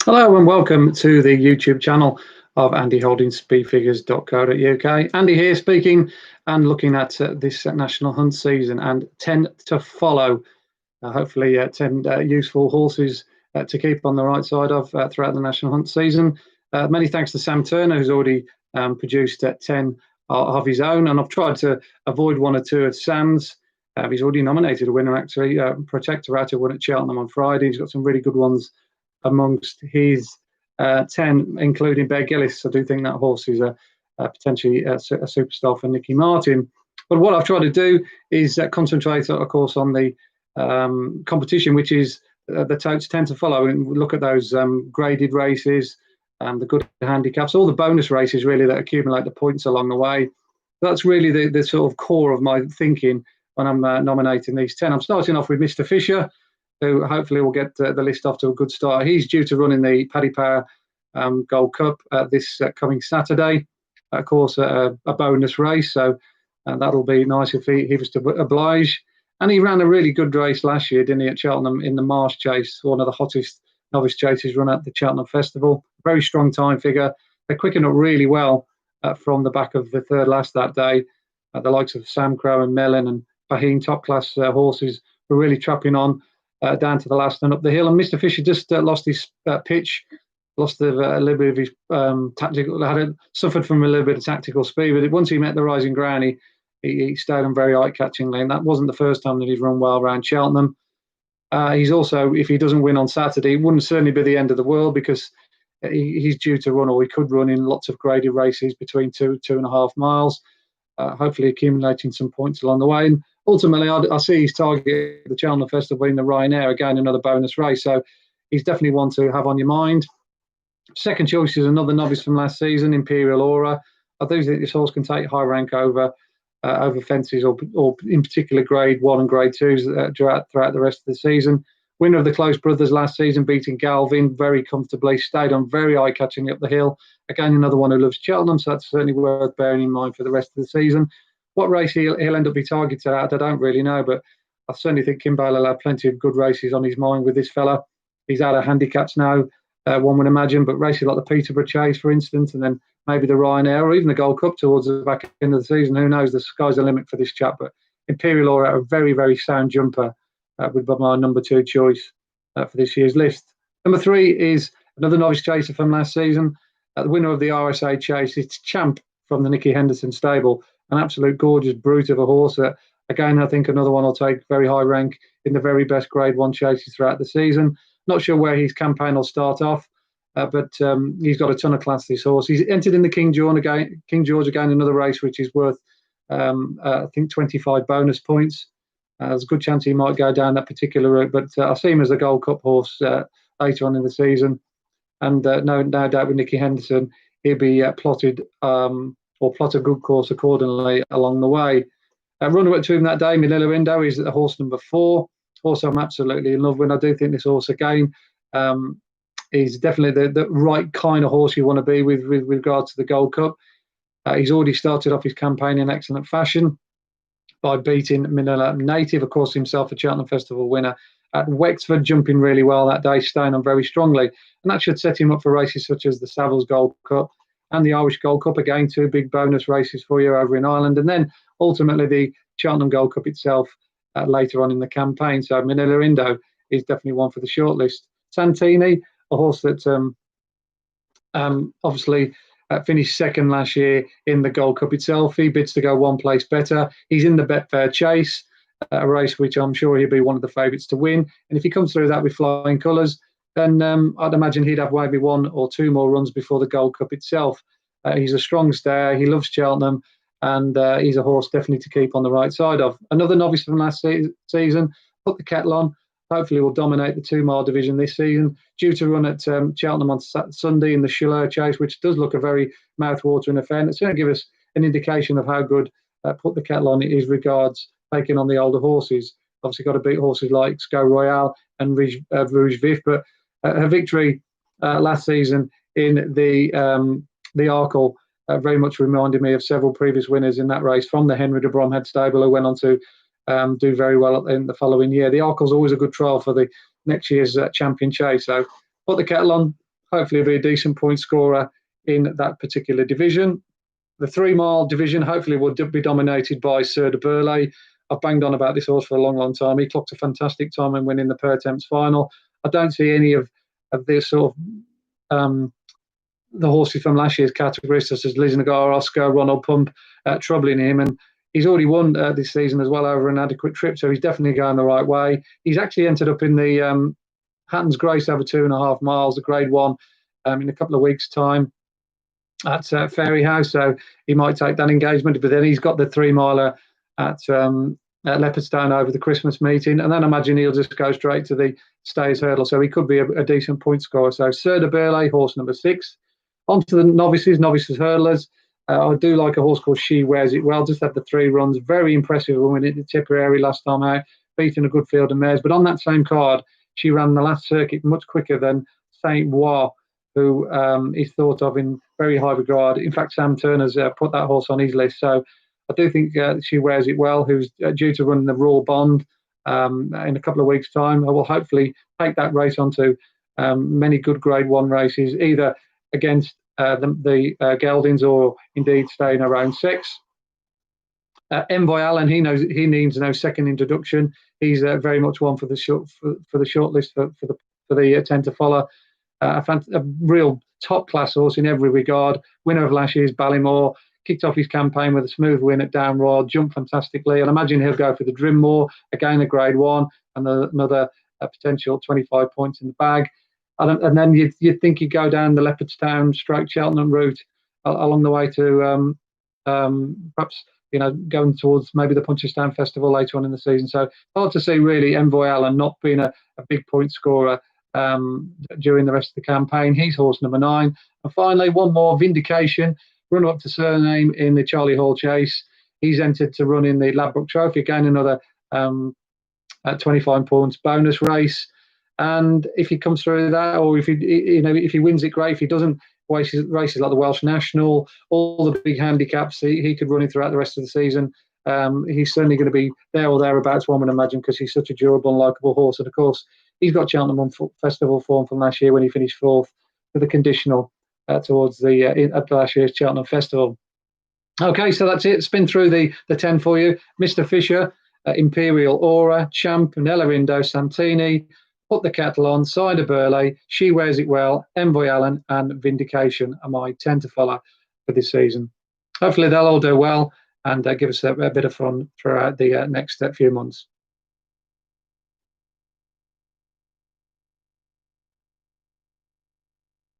Hello and welcome to the YouTube channel of Andy Holdings speedfigures.co.uk. Andy here speaking and looking at this national hunt season and 10 to follow. Hopefully 10 useful horses to keep on the right side of throughout the national hunt season. Many thanks to Sam Turner, who's already produced 10 of his own, and I've tried to avoid one or two of Sam's. He's already nominated a winner, actually. Protectorate won at Cheltenham on Friday. He's got some really good ones amongst his 10, including Bear Gillis. I do think that horse is potentially a superstar for Nicky Martin. But what I've tried to do is concentrate, of course, on the competition, which is the totes 10 to follow, and look at those graded races, the good handicaps, all the bonus races really that accumulate the points along the way. That's really the sort of core of my thinking when I'm nominating these 10. I'm starting off with Mr. Fisher, who hopefully will get the list off to a good start. He's due to run in the Paddy Power Gold Cup this coming Saturday. Of course, a bonus race, so that'll be nice if he was to oblige. And he ran a really good race last year, didn't he, at Cheltenham in the Marsh Chase, one of the hottest novice chases run at the Cheltenham Festival. Very strong time figure. They quicken up really well from the back of the third last that day. The likes of Sam Crow and Mellon and Baheen, top class horses, were really trapping on down to the last and up the hill. And Mr. Fisher just lost his pitch, lost a little bit of his tactical, suffered from a little bit of tactical speed. But once he met the rising ground, he stayed on very eye-catchingly. And that wasn't the first time that he's run well around Cheltenham. He's also, if he doesn't win on Saturday, it wouldn't certainly be the end of the world, because he's due to run, or he could run in lots of graded races between 2.5 miles, hopefully accumulating some points along the way. And ultimately, I see his target, the Cheltenham Festival, in the Ryanair, again, another bonus race. So he's definitely one to have on your mind. Second choice is another novice from last season, Imperial Aura. I do think this horse can take high rank over fences, or in particular Grade 1 and Grade 2s throughout the rest of the season. Winner of the Close Brothers last season, beating Galvin very comfortably, stayed on very eye-catchingly up the hill. Again, another one who loves Cheltenham, so that's certainly worth bearing in mind for the rest of the season. What race he'll end up being targeted at, I don't really know, but I certainly think Kimbo will have plenty of good races on his mind with this fella. He's out of handicaps now, one would imagine, but races like the Peterborough Chase, for instance, and then maybe the Ryanair or even the Gold Cup towards the back end of the season. Who knows? The sky's the limit for this chap. But Imperial Aura, a very, very sound jumper, would be my number 2 choice for this year's list. Number 3 is another novice chaser from last season, the winner of the RSA Chase. It's Champ from the Nicky Henderson stable, an absolute gorgeous brute of a horse. Again, I think another one will take very high rank in the very best Grade 1 chases throughout the season. Not sure where his campaign will start off, but he's got a ton of class, this horse. He's entered in the King George again, another race which is worth, I think, 25 bonus points. There's a good chance he might go down that particular route, but I see him as a Gold Cup horse later on in the season. And no doubt with Nicky Henderson, he'll be plotted or plot a good course accordingly along the way. Runner up to him that day, Manila Indo, is the horse number 4. Horse I'm absolutely in love with. I do think this horse, again, is definitely the right kind of horse you want to be with regard to the Gold Cup. He's already started off his campaign in excellent fashion by beating Manila Native, of course, himself a Cheltenham Festival winner at Wexford, jumping really well that day, staying on very strongly. And that should set him up for races such as the Savills Gold Cup and the Irish Gold Cup, again, 2 big bonus races for you over in Ireland. And then ultimately the Cheltenham Gold Cup itself later on in the campaign. So Manila Indo is definitely one for the shortlist. Santini, a horse that obviously finished second last year in the Gold Cup itself. He bids to go one place better. He's in the Betfair Chase, a race which I'm sure he'll be one of the favourites to win. And if he comes through that with flying colours, then I'd imagine he'd have maybe 1 or 2 more runs before the Gold Cup itself. He's a strong stayer. He loves Cheltenham, and he's a horse definitely to keep on the right side of. Another novice from last season, Put the Kettle On. Hopefully will dominate the 2-mile division this season. Due to run at Cheltenham on Sunday in the Shillelagh Chase, which does look a very mouth-watering affair. And it's going to give us an indication of how good Put the Kettle On is regards taking on the older horses. Obviously got to beat horses like Sco Royale and Rouge Vif, but her victory last season in the Arkle very much reminded me of several previous winners in that race from the Henry de Bromhead stable, who went on to do very well in the following year. The Arkle's always a good trial for the next year's champion chase. So Put the Kettle On, hopefully he'll be a decent point scorer in that particular division. The 3 mile division hopefully will be dominated by Sir De Burley. I've banged on about this horse for a long, long time. He clocked a fantastic time in winning the Pertemps final. I don't see any of this sort of the horses from last year's category, such as Liznagar, Oscar, Ronald Pump, troubling him. And he's already won this season as well over an adequate trip, so he's definitely going the right way. He's actually entered up in the Hatton's Grace over 2.5 miles, the Grade 1, in a couple of weeks' time at Fairyhouse, so he might take that engagement. But then he's got the 3 miler at Leopardstown over the Christmas meeting, and then I imagine he'll just go straight to the Stayers Hurdle, so he could be a decent point scorer. So Sir De Burley, horse number 6. On to the novices hurdlers. I do like a horse called She Wears It Well. Just had the 3 runs, very impressive when we did the Tipperary last time out, beating a good field of mares. But on that same card, she ran the last circuit much quicker than Saint War, who is thought of in very high regard. In fact, Sam Turner's put that horse on his list. So I do think She Wears It Well, who's due to run the Royal Bond in a couple of weeks' time. I will hopefully take that race onto many good Grade 1 races, either against the geldings or indeed staying around 6. Envoy Allen, he needs no second introduction. He's very much one for the short list for the 10 to follow. A real top class horse in every regard. Winner of last year's Ballymore, kicked off his campaign with a smooth win at Down Royal, jumped fantastically. And I imagine he'll go for the Drimmoor, again a Grade 1, and another potential 25 points in the bag. And then you'd think you'd go down the Leopardstown / Cheltenham route along the way to perhaps going towards maybe the Punchestown Festival later on in the season. So hard to see really Envoy Allen not being a big point scorer during the rest of the campaign. He's horse number 9. And finally, one more, Vindication, runner up to Surname in the Charlie Hall Chase. He's entered to run in the Ladbroke Trophy, again another 25 points bonus race. And if he comes through that, or if he wins it, great. If he doesn't, races like the Welsh National, all the big handicaps, he could run it throughout the rest of the season. He's certainly going to be there or thereabouts, one would imagine, because he's such a durable and likeable horse. And of course, he's got Cheltenham Festival form from last year when he finished 4th with a conditional towards at last year's Cheltenham Festival. Okay, so that's it. Spin through the 10 for you. Mr. Fisher, Imperial Aura, Champ, Nellarindo, Santini, Put the Kettle On, Sir De Burley, She Wears It Well, Envoy Allen, and Vindication are my 10 to follow for this season. Hopefully they'll all do well and give us a bit of fun throughout the next few months.